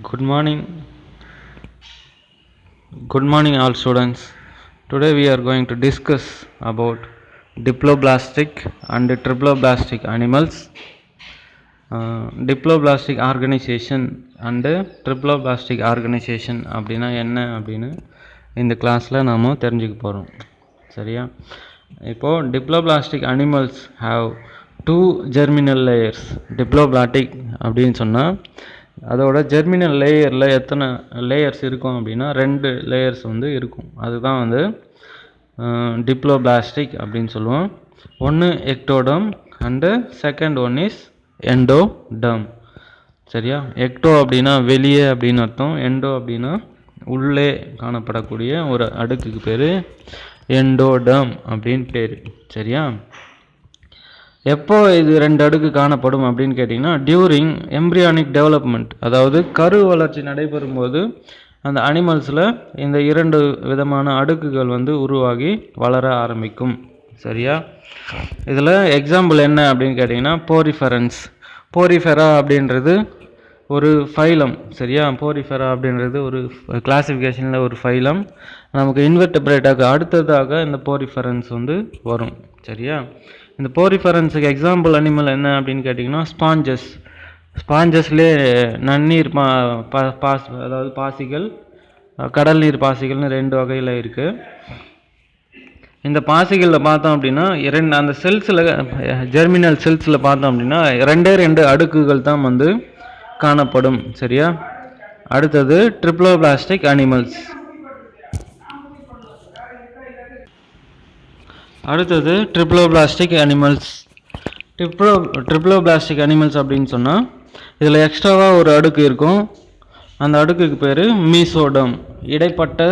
Good morning. Good morning, all students. Today we are going to discuss about diploblastic and triploblastic animals, diploblastic organization and triploblastic organization அப்படின்னா என்ன அப்படின்னு இந்த கிளாஸில் நாம் தெரிஞ்சுக்க போகிறோம். சரியா? இப்போது diploblastic animals have two germinal layers. diploblastic அப்படின்னு சொன்னால் அதோட ஜெர்மினல் லேயரில் எத்தனை லேயர்ஸ் இருக்கும் அப்படின்னா 2 லேயர்ஸ் வந்து இருக்கும். அதுதான் வந்து டிப்ளோபிளாஸ்டிக் அப்படின்னு சொல்லுவோம். ஒன்று ectoderm and second one is endoderm. சரியா? எக்டோ அப்படின்னா வெளியே அப்படின்னு அர்த்தம், எண்டோ அப்படின்னா உள்ளே காணப்படக்கூடிய ஒரு அடுக்குக்கு பேர் எண்டோடம் அப்படின்னு பேர். சரியா? எப்போ இது 2 அடுக்கு காணப்படும் அப்படின்னு கேட்டிங்கன்னா டியூரிங் எம்ப்ரியானிக் டெவலப்மெண்ட், அதாவது கரு வளர்ச்சி நடைபெறும் போது அந்த அனிமல்ஸில் இந்த 2 விதமான அடுக்குகள் வந்து உருவாகி வளர ஆரம்பிக்கும். சரியா? இதில் எக்ஸாம்பிள் என்ன அப்படின்னு கேட்டிங்கன்னா போரிஃபெரன்ஸ். போரிஃபெரா அப்படின்றது ஒரு ஃபைலம். சரியா? போரிஃபெரா அப்படின்றது ஒரு கிளாசிஃபிகேஷனில் ஒரு ஃபைலம். நமக்கு இன்வெர்டபிரேட்டாக அடுத்ததாக இந்த போரிஃபெரன்ஸ் வந்து வரும். சரியா? இந்த போரிஃபெரன்ஸுக்கு எக்ஸாம்பிள் அனிமல் என்ன அப்படின்னு கேட்டிங்கன்னா ஸ்பாஞ்சஸ். ஸ்பாஞ்சஸ்லேயே நன்னீர் அதாவது பாசிகள், கடல் நீர் பாசிகள்னு 2 வகையில் இருக்குது. இந்த பாசிகளில் பார்த்தோம் அப்படின்னா அந்த செல்ஸில் ஜெர்மினல் செல்ஸில் பார்த்தோம் அப்படின்னா 2 அடுக்குகள் தான் வந்து காணப்படும். சரியா? அடுத்தது ட்ரிப்ளோபிளாஸ்டிக் அனிமல்ஸ். அடுத்தது ட்ரிப்ளோபிளாஸ்டிக் அனிமல்ஸ். ட்ரிப்ளோபிளாஸ்டிக் அனிமல்ஸ் அப்படின்னு சொன்னால் இதில் எக்ஸ்ட்ராவாக ஒரு அடுக்கு இருக்கும். அந்த அடுக்குக்கு பேர் மீசோடம். இடைப்பட்ட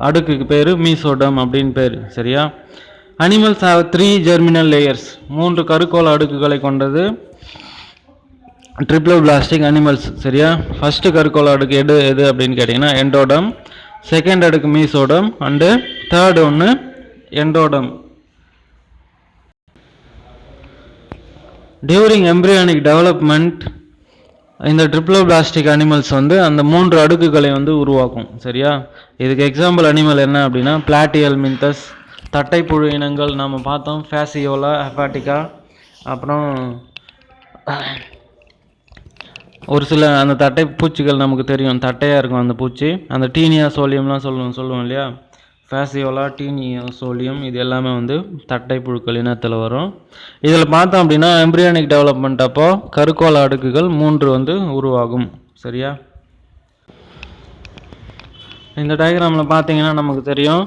அடுக்குக்கு பேர் மீசோடம் அப்படின்னு பேர். சரியா? Animals have 3 germinal layers. 3 கருக்கோள அடுக்குகளை கொண்டது ட்ரிப்ளோபிளாஸ்டிக் அனிமல்ஸ். சரியா? ஃபஸ்ட்டு கருக்கோள அடுக்கு எது அப்படின்னு கேட்டிங்கன்னா எண்டோடம், செகண்ட் அடுக்கு மீசோடம் அண்டு தேர்டு ஒன்று எண்டோடம். டியூரிங் எம்ப்ரியானிக் டெவலப்மெண்ட் இந்த ட்ரிப்ளோபிளாஸ்டிக் அனிமல்ஸ் வந்து அந்த 3 அடுக்குகளை வந்து உருவாக்கும். சரியா? இதுக்கு எக்ஸாம்பிள் அனிமல் என்ன அப்படின்னா பிளாட்டியல்மின்தஸ், தட்டைப்புழு இனங்கள் நாம் பார்த்தோம், ஃபேசியோலா, ஹெப்பாட்டிகா, அப்புறம் ஒரு சில அந்த தட்டை பூச்சிகள் நமக்கு தெரியும், தட்டையாக இருக்கும் அந்த பூச்சி, அந்த டீனியா சோலியம்லாம் சொல்லுவோம் இல்லையா, ஃபேசியோலா, டீனியா சோலியம், இது எல்லாமே வந்து தட்டை புழுக்கள் இனத்தில் வரும். இதில் பார்த்தோம் அப்படின்னா எம்ப்ரியானிக் டெவலப்மெண்ட் அப்போ கருக்கோள அடுக்குகள் 3 வந்து உருவாகும். சரியா? இந்த டயக்ராமில் பார்த்தீங்கன்னா நமக்கு தெரியும்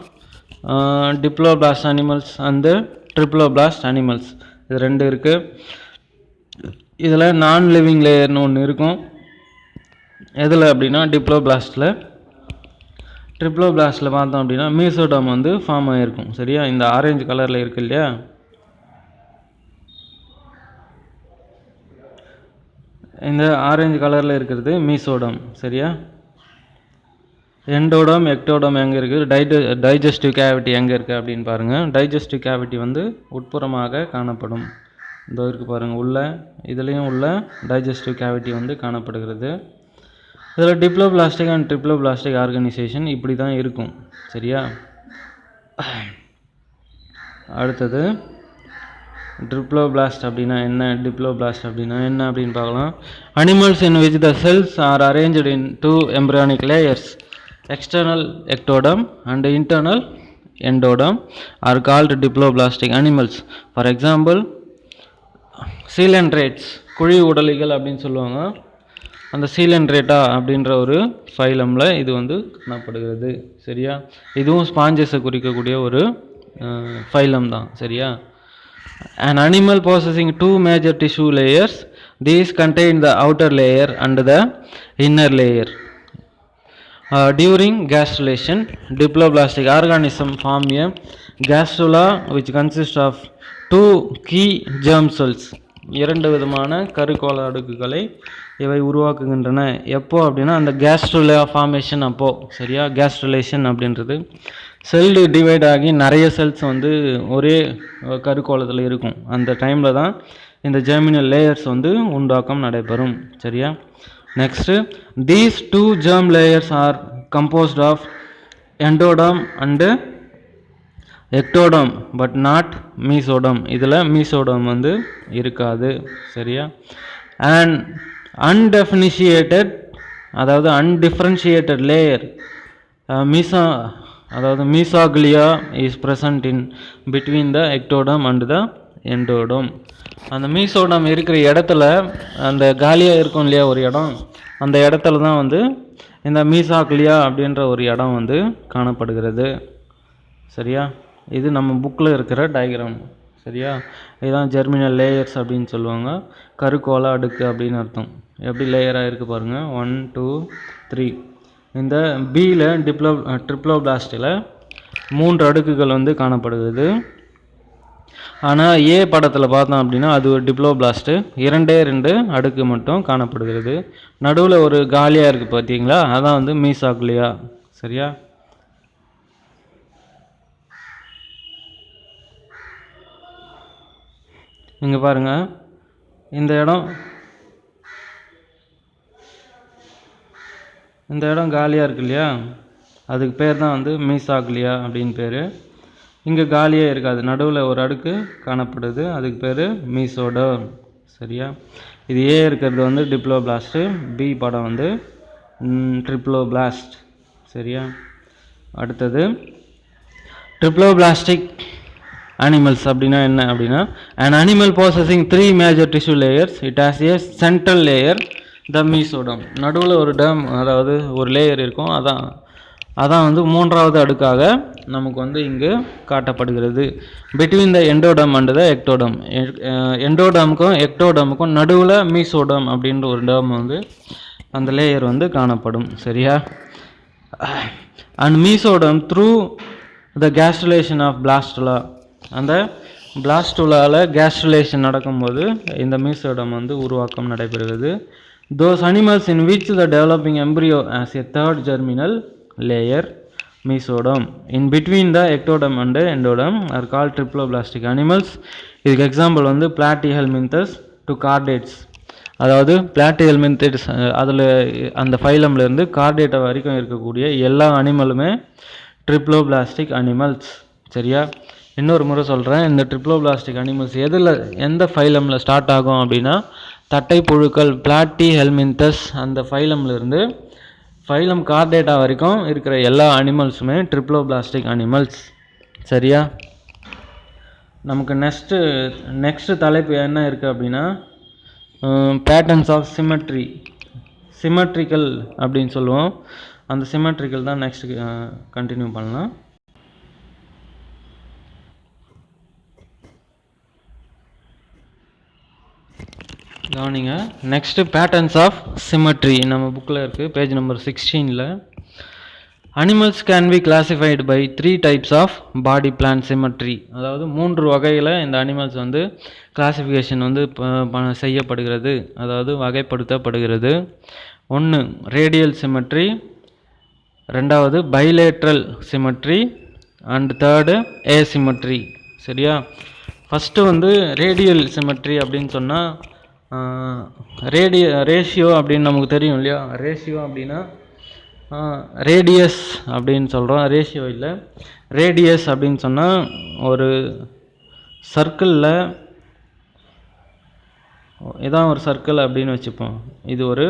டிப்ளோபிளாஸ்ட் அனிமல்ஸ் அண்டு ட்ரிப்ளோபிளாஸ்ட் அனிமல்ஸ், இது 2 இருக்குது. இதில் நான் லிவிங் லேயர்னு ஒன்று இருக்கும். எதில் அப்படின்னா டிப்ளோபிளாஸ்ட்டில். ட்ரிப்ளோபிளாஸ்ட்டில் பார்த்தோம் அப்படின்னா மீசோடம் வந்து ஃபார்ம் ஆகிருக்கும். சரியா? இந்த ஆரஞ்சு கலரில் இருக்கு இல்லையா, இந்த ஆரஞ்சு கலரில் இருக்கிறது மீசோடம். சரியா? எண்டோடம், எக்டோடம் எங்கே இருக்குது, டைஜஸ்டிவ் கேவிட்டி எங்கே இருக்குது அப்படின்னு பாருங்கள். டைஜஸ்டிவ் கேவிட்டி வந்து உட்புறமாக காணப்படும். இந்த இருக்குது பாருங்கள், உள்ள இதுலேயும் உள்ள டைஜஸ்டிவ் கேவிட்டி வந்து காணப்படுகிறது. இதில் டிப்ளோபிளாஸ்டிக் அண்ட் ட்ரிப்ளோபிளாஸ்டிக் ஆர்கனைசேஷன் இப்படி தான் இருக்கும். சரியா? அடுத்தது டிப்ளோபிளாஸ்ட் அப்படின்னா என்ன, டிப்ளோபிளாஸ்ட் அப்படின்னா என்ன அப்படின்னு பார்க்கலாம். Animals in which the cells are arranged in 2 embryonic layers, external ectoderm and internal endoderm are called diploblastic animals. For example coelenterates, குழி உடலிகள் அப்படின்னு சொல்லுவாங்க. அந்த சீலன்ட்ரேட்டா அப்படின்ற ஒரு ஃபைலமில் இது வந்து காணப்படுகிறது. சரியா? இதுவும் ஸ்பாஞ்சஸை குறிக்கக்கூடிய ஒரு ஃபைலம் தான். சரியா? an animal possessing 2 major tissue layers, these contain the outer layer and the inner layer. During gastrulation, diploblastic organism form a gastrula which consists of 2 key germ cells. 2 விதமான கருக்கோள அடுக்குகளை இவை உருவாக்குகின்றன. எப்போ அப்படின்னா அந்த கேஸ்ட்ருலா ஃபார்மேஷன் அப்போ. சரியா? கேஸ்ட்ருலேஷன் அப்படின்றது செல் டிவைட் ஆகி நிறைய செல்ஸ் வந்து ஒரே கருக்கோளத்தில் இருக்கும். அந்த டைமில் தான் இந்த ஜெர்மினல் லேயர்ஸ் வந்து உண்டாக்கம் நடைபெறும். சரியா? Next, these two germ layers are composed of endoderm and ectoderm but not mesoderm. இதில் mesoderm வந்து இருக்காது. சரியா? And undifferentiated அதாவது undifferentiated layer அதாவது மீசாக்லியா is present in between the ectoderm and the endoderm. அந்த மீசோடம் இருக்கிற இடத்துல அந்த காலியாக இருக்கும் இல்லையா ஒரு இடம், அந்த இடத்துல தான் வந்து இந்த மீசாக்லியா அப்படின்ற ஒரு இடம் வந்து காணப்படுகிறது. சரியா? இது நம்ம புக்கில் இருக்கிற டயக்ராம். சரியா? இதுதான் ஜெர்மினல் லேயர்ஸ் அப்படின்னு சொல்லுவாங்க. கருக்கோள அடுக்கு அப்படின்னு அர்த்தம். எப்படி லேயராக இருக்குது பாருங்கள். 1 2 3. இந்த பியில் ட்ரிப்ளோபிளாஸ்டில் 3 அடுக்குகள் வந்து காணப்படுகிறது. ஆனால் ஏ படத்தில் பார்த்தோம் அப்படின்னா அது ஒரு டிப்ளோபிளாஸ்ட்டு, 2 அடுக்கு மட்டும் காணப்படுகிறது. நடுவில் ஒரு காலியாக இருக்குது பார்த்தீங்களா, அதான் வந்து மீசாக்லியா. சரியா? இங்கே பாருங்கள், இந்த இடம் காலியாக இருக்கு இல்லையா, அதுக்கு பேர் தான் வந்து மீசாக்லியா அப்படின்னு பேர். இங்கே காலியாக இருக்காது, நடுவில் ஒரு அடுக்கு காணப்படுது, அதுக்கு பேர் மீசோடர்ம். சரியா? இது ஏ இருக்கிறது வந்து டிப்ளோபிளாஸ்ட்டு, பி படம் வந்து ட்ரிப்ளோபிளாஸ்ட். சரியா? அடுத்தது ட்ரிப்ளோபிளாஸ்டிக் அனிமல்ஸ் அப்படின்னா என்ன அப்படின்னா, an animal possessing 3 major tissue layers, it has a central layer, the mesoderm. நடுவில் ஒரு டேர்ம் அதாவது ஒரு லேயர் இருக்கும், அதான் வந்து 3வது அடுக்காக நமக்கு வந்து இங்கு காட்டப்படுகிறது. Between the endoderm and the ectoderm. எண்டோடமுக்கும் எக்டோடமுக்கும் நடுவில் மீசோடம் அப்படின்ற ஒரு டேர்ம் வந்து அந்த லேயர் வந்து காணப்படும். சரியா? And mesoderm through the gastrulation of blastula. அந்த பிளாஸ்டுலாவில் கேஸ்ட்ருலேஷன் நடக்கும்போது இந்த மீசோடம் வந்து உருவாக்கம் நடைபெறுகிறது. Those animals in which the developing embryo as a third germinal layer mesoderm in between the ectoderm and endoderm are called triploblastic animals. இதுக்கு example வந்து platyhelminthes to chordates. அதாவது platyhelminthes அதில் அந்த ஃபைலம்லேருந்து கார்டேட்டா வரைக்கும் இருக்கக்கூடிய எல்லா அனிமலுமே ட்ரிப்ளோபிளாஸ்டிக் அனிமல்ஸ். சரியா? இன்னொரு முறை சொல்கிறேன், இந்த ட்ரிப்ளோபிளாஸ்டிக் அனிமல்ஸ் எந்த ஃபைலமில் ஸ்டார்ட் ஆகும் அப்படின்னா, தட்டை புழுக்கள் platyhelminthes அந்த ஃபைலம்லேருந்து ஃபைலம் கார்டேட்டா வரைக்கும் இருக்கிற எல்லா அனிமல்ஸுமே ட்ரிப்ளோபிளாஸ்டிக் அனிமல்ஸ். சரியா? நமக்கு நெக்ஸ்ட்டு தலைப்பு என்ன இருக்குது அப்படின்னா, பேட்டர்ன்ஸ் ஆஃப் சிமெட்ரிக்கல் அப்படின்னு சொல்லுவோம். அந்த சிமெட்ரிக்கல் தான் நெக்ஸ்ட் கண்டினியூ பண்ணலாம். கவனிங்க, நெக்ஸ்ட்டு பேட்டர்ன்ஸ் ஆஃப் சிமெட்ரி நம்ம புக்கில் இருக்குது, page number 16. Animals can be classified by 3 types of body plan symmetry. அதாவது 3 வகையில் இந்த அனிமல்ஸ் வந்து கிளாசிஃபிகேஷன் வந்து செய்யப்படுகிறது, அதாவது வகைப்படுத்தப்படுகிறது. 1 ரேடியல் சிமெட்ரி, 2வது bilateral symmetry and 3rd asymmetry. சரியா? ஃபஸ்ட்டு வந்து ரேடியல் சிமெட்ரி அப்படின்னு சொன்னால், ரேஷியோ அப்படின்னு நமக்கு தெரியும் இல்லையா. ரேஷியோ அப்படின்னா ரேடியஸ் அப்படின்னு சொல்கிறோம், ரேஷியோ இல்லை. ரேடியஸ் அப்படின்னு சொன்னால் ஒரு சர்க்கிளில் இதான் ஒரு சர்க்கிள் அப்படின்னு வச்சுப்போம். இது ஒரு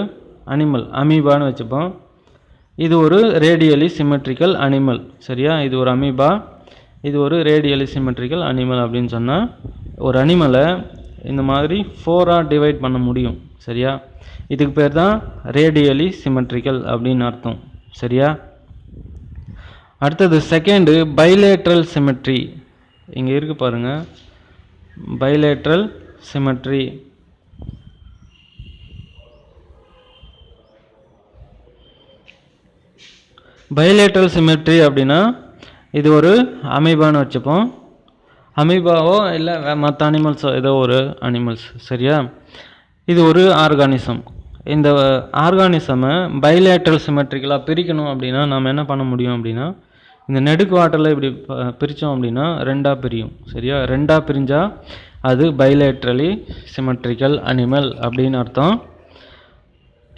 அனிமல் அமீபான்னு வச்சுப்போம். இது ஒரு ரேடியலி சிமெட்ரிக்கல் அனிமல். சரியா? இது ஒரு அமீபா, இது ஒரு ரேடியலி சிமெட்ரிக்கல் அனிமல் அப்படின்னு சொன்னால், ஒரு அனிமலை இந்த மாதிரி 4ஆக டிவைட் பண்ண முடியும். சரியா? இதுக்கு பேர் தான் ரேடியலி சிமெட்ரிக்கல் அப்படின்னு அர்த்தம். சரியா? அடுத்தது செகண்டு பைலேட்ரல் சிமெட்ரி. இங்கே இருக்கு பாருங்கள், பைலேட்ரல் சிமெட்ரி. பைலேட்ரல் சிமெட்ரி அப்படின்னா, இது ஒரு அமீபான்னு வச்சுப்போம். அமீபாவோ இல்லை மற்ற அனிமல்ஸோ ஏதோ ஒரு அனிமல்ஸ். சரியா? இது ஒரு ஆர்கானிசம். இந்த ஆர்கானிசமை பைலேட்ரல் சிமெட்ரிக்கலாக பிரிக்கணும் அப்படின்னா நம்ம என்ன பண்ண முடியும் அப்படின்னா, இந்த நெடுக்குவாட்டில் இப்படி பிரித்தோம் அப்படின்னா 2ஆக பிரியும். சரியா? 2ஆக பிரிஞ்சால் அது பைலேட்ரலி சிமெட்ரிக்கல் அனிமல் அப்படின்னு அர்த்தம்.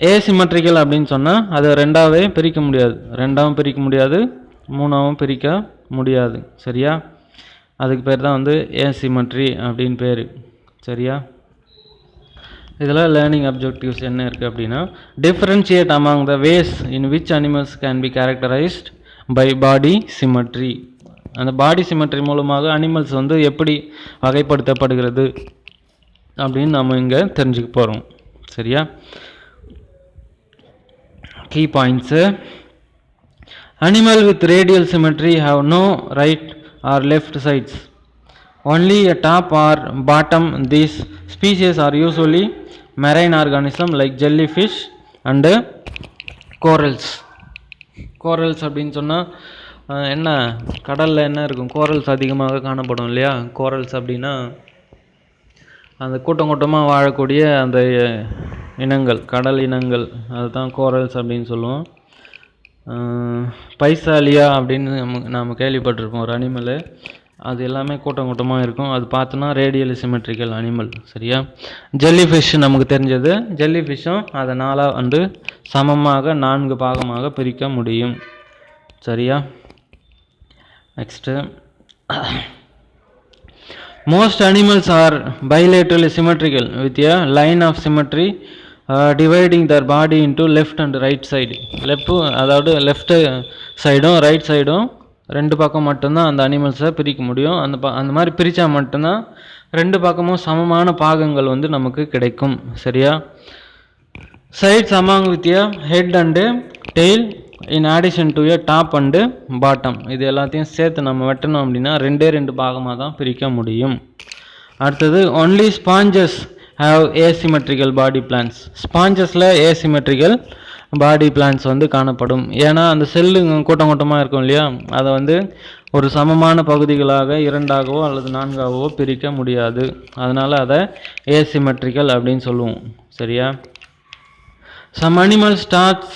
ஏசிமெட்ரிக்கல் அப்படின்னு சொன்னால் அதை ரெண்டாவே பிரிக்க முடியாது, ரெண்டாவும் பிரிக்க முடியாது, மூணாவும் பிரிக்க முடியாது. சரியா? அதுக்கு பேர் தான் வந்து ஏசிமெட்ரி அப்படின்னு பேர். சரியா? இதில் லேர்னிங் அப்ஜெக்டிவ்ஸ் என்ன இருக்குது அப்படின்னா, differentiate among the ways in which animals can be characterised by body symmetry. அந்த பாடி சிமெட்ரி மூலமாக அனிமல்ஸ் வந்து எப்படி வகைப்படுத்தப்படுகிறது அப்படின்னு நம்ம இங்கே தெரிஞ்சுக்க போகிறோம். சரியா? Key points. Animal with radial symmetry have no right or left sides, only a top or bottom. These species are usually marine organism like jellyfish and corals. corals அப்படின்னு சொன்னால் என்ன, கடலில் என்ன இருக்கும், கோரல்ஸ் அதிகமாக காணப்படும் இல்லையா? கோரல்ஸ் அப்படின்னா அந்த கூட்டம் கூட்டமாக வாழக்கூடிய அந்த இனங்கள், கடல் இனங்கள், அதுதான் கோரல்ஸ் அப்படின்னு சொல்லுவோம். பைசாலியா அப்படின்னு நாம் கேள்விப்பட்டிருப்போம் ஒரு அனிமலு, அது எல்லாமே கூட்டம் கூட்டமாக இருக்கும். அது பார்த்தோன்னா ரேடியல் சிமெட்ரிக்கல் அனிமல். சரியா? ஜெல்லி ஃபிஷ் நமக்கு தெரிஞ்சது. ஜெல்லி ஃபிஷ்ஷும் அதை நாளாக வந்து சமமாக 4 பாகமாக பிரிக்க முடியும். சரியா? Next, most animals are bilaterally symmetrical with a line of symmetry dividing their body into left and right side. அதாவது லெஃப்ட் சைடும் ரைட் சைடும் 2 பக்கம் மட்டும்தான் அந்த அனிமல்ஸை பிரிக்க முடியும். அந்த மாதிரி பிரித்தா மட்டும்தான் 2 பக்கமும் சமமான பாகங்கள் வந்து நமக்கு கிடைக்கும். சரியா? Sides among with a head and tail in addition to a top and bottom. இது எல்லாத்தையும் சேர்த்து நம்ம வெட்டணும் அப்படின்னா 2 பாகமாக தான் பிரிக்க முடியும். அடுத்தது, only sponges have asymmetrical body plans. ஸ்பாஞ்சஸில் ஏசிமெட்ரிக்கல் பாடி பிளான்ஸ் வந்து காணப்படும். ஏன்னா அந்த செல்லு கூட்டம் கூட்டமாக இருக்கும் இல்லையா, அதை வந்து ஒரு சமமான பகுதிகளாக 2ஆகவோ அல்லது 4ஆகவோ பிரிக்க முடியாது. அதனால் அதை ஏசிமெட்ரிக்கல் அப்படின்னு சொல்லுவோம். சரியா? Some animals starts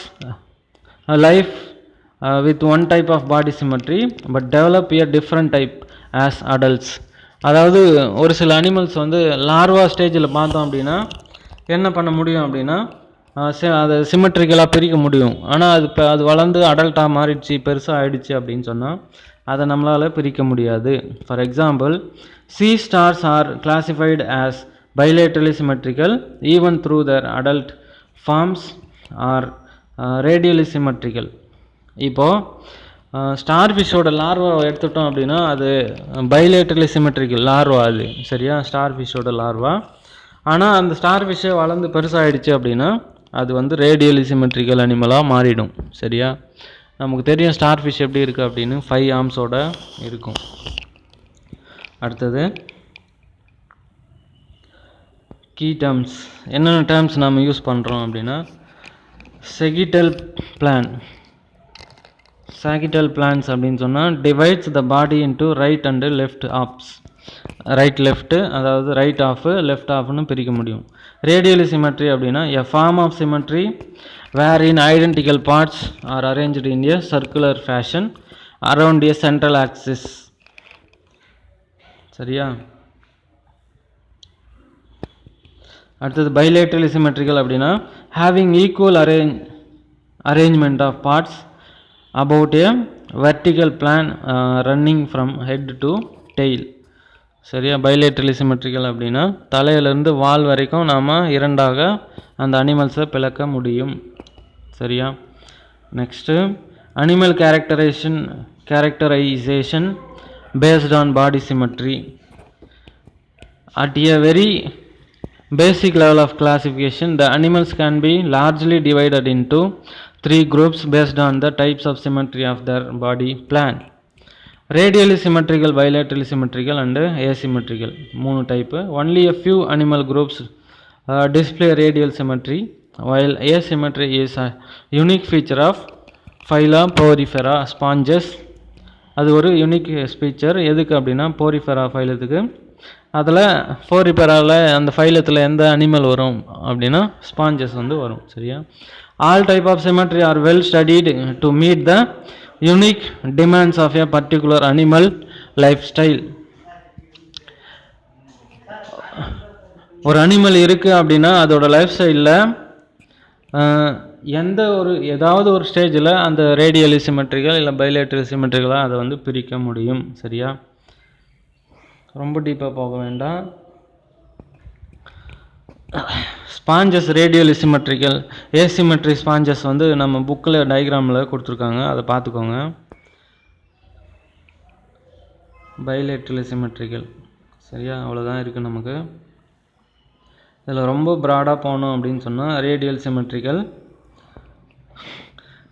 life with one type of body symmetry but develop a different type as adults. அதாவது ஒரு சில அனிமல்ஸ் வந்து லார்வா ஸ்டேஜில் பார்த்தோம் அப்படின்னா என்ன பண்ண முடியும் அப்படின்னா அதை சிமெட்ரிக்கலாக பிரிக்க முடியும். ஆனால் அது வளர்ந்து அடல்ட்டாக மாறிடுச்சு, பெருசாக ஆயிடுச்சு அப்படின்னு சொன்னால் அதை நம்மளால் பிரிக்க முடியாது. For example, sea stars are classified as bilaterally symmetrical even through their adult forms are radially symmetrical. இப்போது ஸ்டார் ஃபிஷ்ஷோட லார்வாவை எடுத்துட்டோம் அப்படின்னா அது பைலேட்டரலி சிமெட்ரிக்கல் லார்வா அது. சரியா? ஸ்டார் ஃபிஷ்ஷோட லார்வா. ஆனால் அந்த ஸ்டார் ஃபிஷ்ஷை வளர்ந்து பெருசாகிடுச்சு அப்படின்னா அது வந்து ரேடியலி சிமெட்ரிக்கல் அனிமலாக மாறிடும். சரியா? நமக்கு தெரியும் ஸ்டார் ஃபிஷ் எப்படி இருக்குது அப்படின்னு, 5 ஆர்ம்ஸோட இருக்கும். அடுத்தது, கீ டேர்ம்ஸ். என்னென்ன டேர்ம்ஸ் நம்ம யூஸ் பண்ணுறோம் அப்படின்னா, sagittal plans அப்படின்னு சொன்னால் divides the body into right and left halves. Right left, அதாவது ரைட் ஆஃப் லெஃப்ட் ஆஃப்னு பிரிக்க முடியும். ரேடியலி சிமெட்ரி அப்படின்னா a form of symmetry wherein identical parts are arranged in a circular fashion around a central axis. சரியா? அடுத்தது, bilaterally symmetrical அப்படின்னா having equal arrangement of parts about a vertical plan running from head to tail. சரியா? Bilaterally symmetrical அப்படின்னா தலையிலேருந்து வால் வரைக்கும் நாம் 2ஆக அந்த அனிமல்ஸை பிளக்க முடியும். சரியா? Next, animal characterisation based on body symmetry. At a very basic level of classification, the animals can be largely divided into 3 groups based on the types of symmetry of their body plan. Radially symmetrical, bilaterally symmetrical and asymmetrical. 3 type. Only a few animal groups display radial symmetry, while asymmetry is a unique feature of phyla porifera sponges. அது ஒரு unique feature. எதுக்கு அப்படின்னா Porifera ஃபைலத்துக்கு. அதில் போரிஃபெராவில் அந்த ஃபைலத்தில் எந்த animal வரும் அப்படின்னா sponges வந்து வரும். சரியா? All type of symmetry are well studied to meet the unique demands of a particular animal life style. ஒரு அனிமல் இருக்குது அப்படின்னா அதோட லைஃப் ஸ்டைலில் ஏதாவது ஒரு ஸ்டேஜில் அந்த ரேடியலி சிமெட்ரிக்கல் இல்லை பைலேட்ரல் சிமெட்ரிக்கலாக அதை வந்து பிரிக்க முடியும். சரியா, ரொம்ப டீப்பாக போக வேண்டாம். Sponges radially symmetrical, asymmetry sponges வந்து நம்ம புக்கில் டயக்ராமில் கொடுத்துருக்காங்க, அதை பார்த்துக்கோங்க. Bilaterally symmetrical. சரியா, அவ்வளோதான் இருக்குது நமக்கு. இதில் ரொம்ப ப்ராடாக போனோம் அப்படின்னு சொன்னால் radial symmetrical.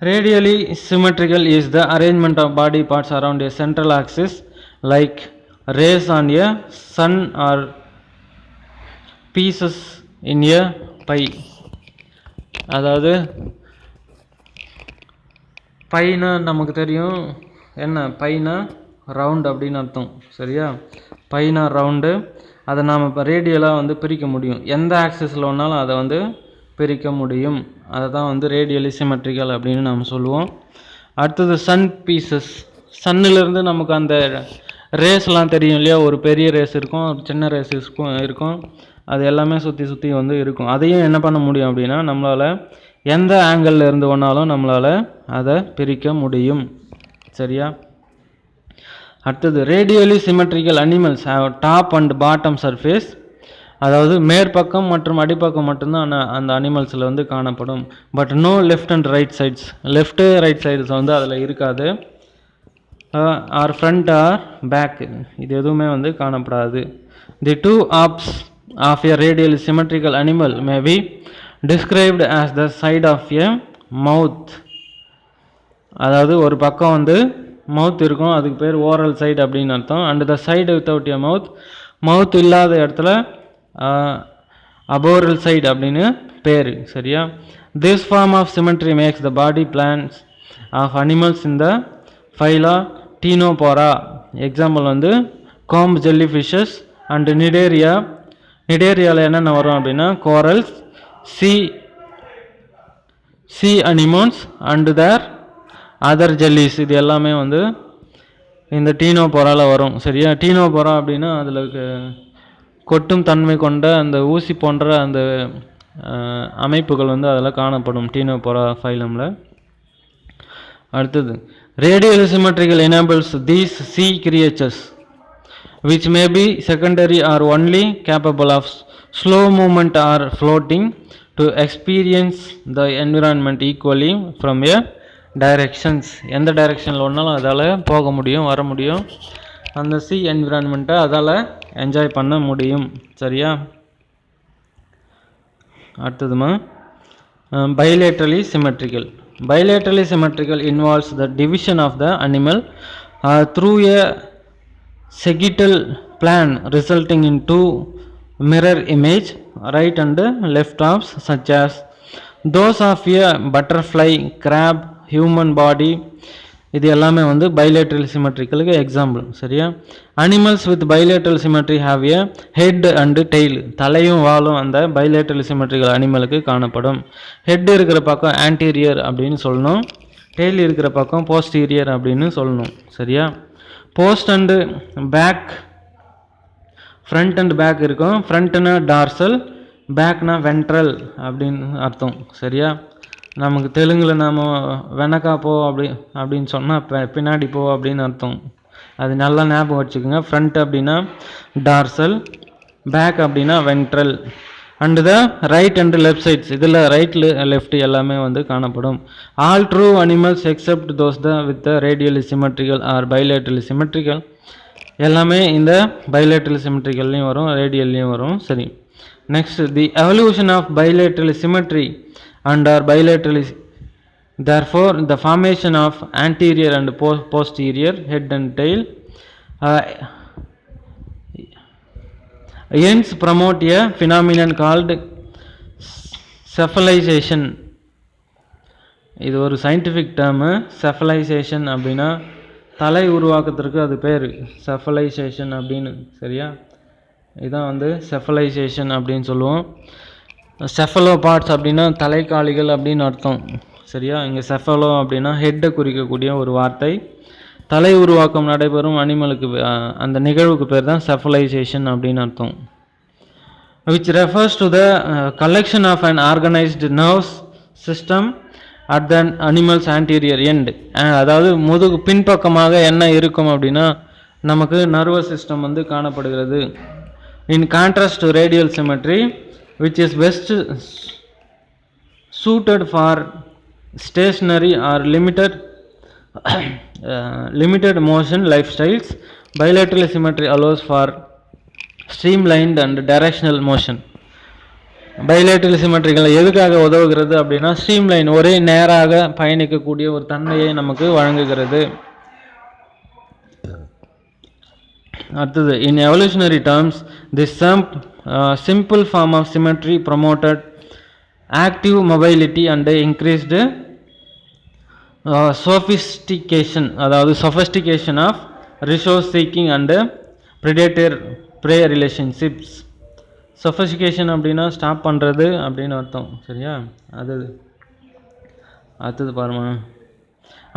Radially symmetrical is the arrangement of body parts around a central axis like rays on a sun or pieces in a pie. அதாவது பைனா நமக்கு தெரியும் என்ன, பைனா ரவுண்ட் அப்படின்னு அர்த்தம். சரியா, பைனா ரவுண்டு, அதை நாம் இப்போ ரேடியலாக வந்து பிரிக்க முடியும். எந்த ஆக்சிஸில் வேணாலும் அதை வந்து பிரிக்க முடியும். அதை தான் வந்து ரேடியலி சிமெட்ரிக்கல் அப்படின்னு நாம் சொல்லுவோம். அடுத்தது சன் பீசஸ். சன்னிலிருந்து நமக்கு அந்த ரேஸ்லாம் தெரியும் இல்லையா, ஒரு பெரிய ரேஸ் இருக்கும், ஒரு சின்ன ரேஸ் இருக்கும், அது எல்லாமே சுற்றி சுற்றி வந்து இருக்கும். அதையும் என்ன பண்ண முடியும் அப்படின்னா, நம்மளால் எந்த ஆங்கிளில் இருந்து வேணாலும் நம்மளால் அதை பிரிக்க முடியும். சரியா, அடுத்தது radially symmetrical animals have top and bottom surface. அதாவது மேற்பக்கம் மற்றும் அடிப்பக்கம் மட்டும்தான் அந்த அனிமல்ஸில் வந்து காணப்படும். But no left and right sides, left right sides வந்து அதில் இருக்காது. ஆர் ஃப்ரண்ட் ஆர் பேக், இது எதுவுமே வந்து காணப்படாது. The two halves of a radially symmetrical animal may be described as the side of a mouth. அதாவது ஒரு பக்கம் வந்து மவுத் இருக்கும், அதுக்கு பேர் ஓரல் சைடு அப்படின்னு அர்த்தம். And the side without a mouth, mouth இல்லாத இடத்துல அபோரல் சைடு அப்படின்னு பேர். சரியா, this form of symmetry makes the body plans of animals in the phyla Ctenophora. Example வந்து comb jelly fishes and Cnidaria. நிடேரியாவில் என்னென்ன வரும் அப்படின்னா corals, sea anemones and their other jellies. இது எல்லாமே வந்து இந்த டீனோபோராவில் வரும். சரியா, டீனோபோரா அப்படின்னா அதில் கொட்டும் தன்மை கொண்ட அந்த ஊசி போன்ற அந்த அமைப்புகள் வந்து அதில் காணப்படும் டீனோபோரா ஃபைலமில். அடுத்தது radial symmetrical enables these C creatures which may be secondary or only capable of slow movement or floating to experience the environment equally from a directions. எந்த டைரெக்ஷனில் ஒன்றாலும் அதால் போக முடியும், வர முடியும், அந்த சி என்விரான்மெண்ட்டை அதால் என்ஜாய் பண்ண முடியும். சரியா, அடுத்ததுமா bilaterally symmetrical. Bilaterally symmetrical involves the division of the animal through a sagittal plane resulting in two mirror image, right and left halves, such as those of a butterfly, crab, human body. இது எல்லாமே வந்து bilateral symmetricalக்கு example. சரியா, animals with bilateral symmetry have a head and tail. தலையும் வாலும் அந்த bilateral symmetrical அனிமலுக்கு காணப்படும். Head இருக்கிற பக்கம் anterior அப்படின்னு சொல்லணும், டெய்ல் இருக்கிற பக்கம் போஸ்டீரியர் அப்படின்னு சொல்லணும். சரியா, post and back, front and back இருக்கும். ஃப்ரண்ட்னா டார்சல், பேக்னா வென்ட்ரல் அப்படின்னு அர்த்தம். சரியா, நமக்கு தெலுங்கில் நாம் வெனக்கா போ அப்படின்னு சொன்னால் பின்னாடி போ அப்படின்னு அர்த்தம். அது நல்லா ஞாபகம் வச்சுக்கோங்க. ஃப்ரண்ட் அப்படின்னா டார்சல், பேக் அப்படின்னா ventral. And the right and left sides, இதில் ரைட் லெஃப்ட் எல்லாமே வந்து காணப்படும். All true animals except those with radially symmetrical or bilaterally symmetrical, எல்லாமே இந்த பைலேட்ரல் சிமெட்ரிக்கல்லையும் வரும், ரேடியல்லையும் வரும். சரி, next the evolution of bilateral symmetry and are bilaterally, therefore the formation of anterior and posterior head and tail hence promote a phenomenon called cephalization. இது ஒரு scientific term. செஃபலைசேஷன் அப்படின்னா தலை உருவாக்கத்திற்கு அது பேர் செஃபலைசேஷன் அப்படின்னு. சரியா, இதுதான் வந்து செஃபலைசேஷன் அப்படின்னு சொல்லுவோம். செஃபலோ பார்ட்ஸ் அப்படின்னா தலைக்காலிகள் அப்படின்னு அர்த்தம். சரியா, இங்கே செஃபலோ அப்படின்னா ஹெட்டை குறிக்கக்கூடிய ஒரு வார்த்தை. தலை உருவாக்கம் நடைபெறும் அனிமலுக்கு அந்த நிகழ்வுக்கு பேர் தான் செஃபலைசேஷன் அப்படின்னு அர்த்தம். which refers to the collection of an organized nerves system at the animals anterior end. அதாவது முதுகு பின்பக்கமாக என்ன இருக்கும் அப்படின்னா நமக்கு நர்வஸ் சிஸ்டம் வந்து காணப்படுகிறது. In contrast to radial symmetry which is best suited for stationary or limited motion lifestyles, bilateral symmetry allows for streamlined and directional motion. Bilateral சிமெட்ரிகள் எதுக்காக உதவுகிறது அப்படின்னா ஸ்ட்ரீம்லைன் ஒரே நேராக பயணிக்கக்கூடிய ஒரு தன்மையை நமக்கு வழங்குகிறது. அடுத்தது, in evolutionary terms this simple form of symmetry promoted active mobility and increased sophistication, அதாவது sophistication of resource seeking and predator prey relationships. sophistication அப்படின்னா ஸ்டாப் பண்ணுறது அப்படின்னு அர்த்தம். சரியா? அடுத்தது பாருங்க,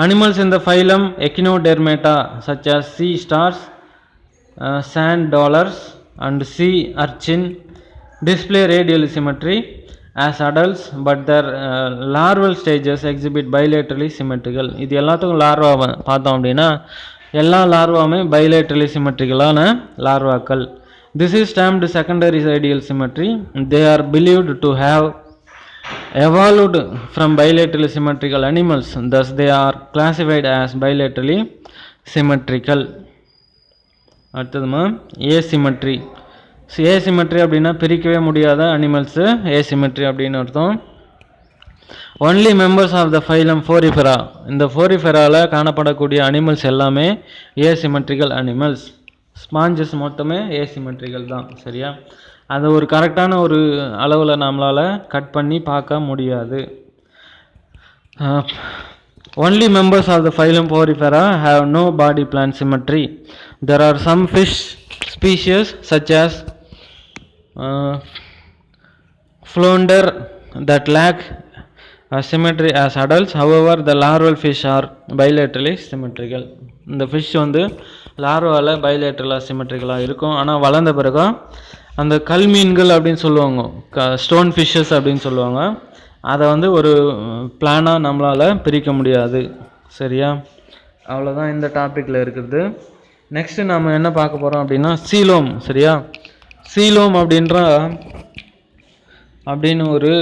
animals in the phylum Echinodermata such as sea stars, sand dollars and sea urchin display radial symmetry as adults, but their larval stages exhibit bilaterally symmetrical. இது எல்லாத்துக்கும் larva பார்த்தோம் அப்படின்னா எல்லா லார்வாவுமே bilaterally symmetricalaன லார்வாக்கள். This is termed secondary radial symmetry. They are believed to have evolved from bilaterally symmetrical animals, thus they are classified as bilaterally symmetrical. அடுத்ததுமா asymmetry. Asymmetry அப்படின்னா பிரிக்கவே முடியாத animals asymmetry அப்படின்னு அர்த்தம். Only members of the phylum Porifera, இந்த ஃபோரிஃபெராவில் காணப்படக்கூடிய animals எல்லாமே ஏசிமெட்ரிக்கல் அனிமல்ஸ். ஸ்பாஞ்சஸ் மொத்தமே ஏசிமெட்ரிக்கல் தான். சரியா? அது ஒரு கரெக்டான ஒரு அளவில் நம்மளால் கட் பண்ணி பார்க்க முடியாது. Only members of the phylum Porifera have no body plan symmetry. There are some fish species such as flounder that lack symmetry as adults. However, the larval fish are bilaterally symmetrical. இந்த fish வந்து லார்வாவில் பைலேட்ரலாக சிமெட்ரிக்கலாக இருக்கும். ஆனால் வளர்ந்த பிறகு அந்த கல் மீன்கள் அப்படின்னு சொல்லுவாங்க, ஸ்டோன் ஃபிஷ்ஷஸ் அப்படின்னு சொல்லுவாங்க, அதை வந்து ஒரு பிளானாக நம்மளால் பிரிக்க முடியாது. சரியா? அவ்வளோதான் இந்த டாப்பிக்கில் இருக்கிறது. நெக்ஸ்ட்டு நம்ம என்ன பார்க்க போகிறோம் அப்படின்னா சீலோம். சரியா? சீலோம் அப்படின்னு ஒரு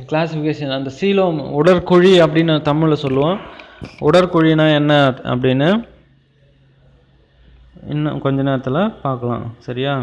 கிளாசிஃபிகேஷன். அந்த சீலோம் உடற்குழி அப்படின்னு தமிழில் சொல்லுவோம். உடற்குழினா என்ன அப்படின்னு இன்னும் கொஞ்ச நேரத்தில் பார்க்கலாம். சரியா?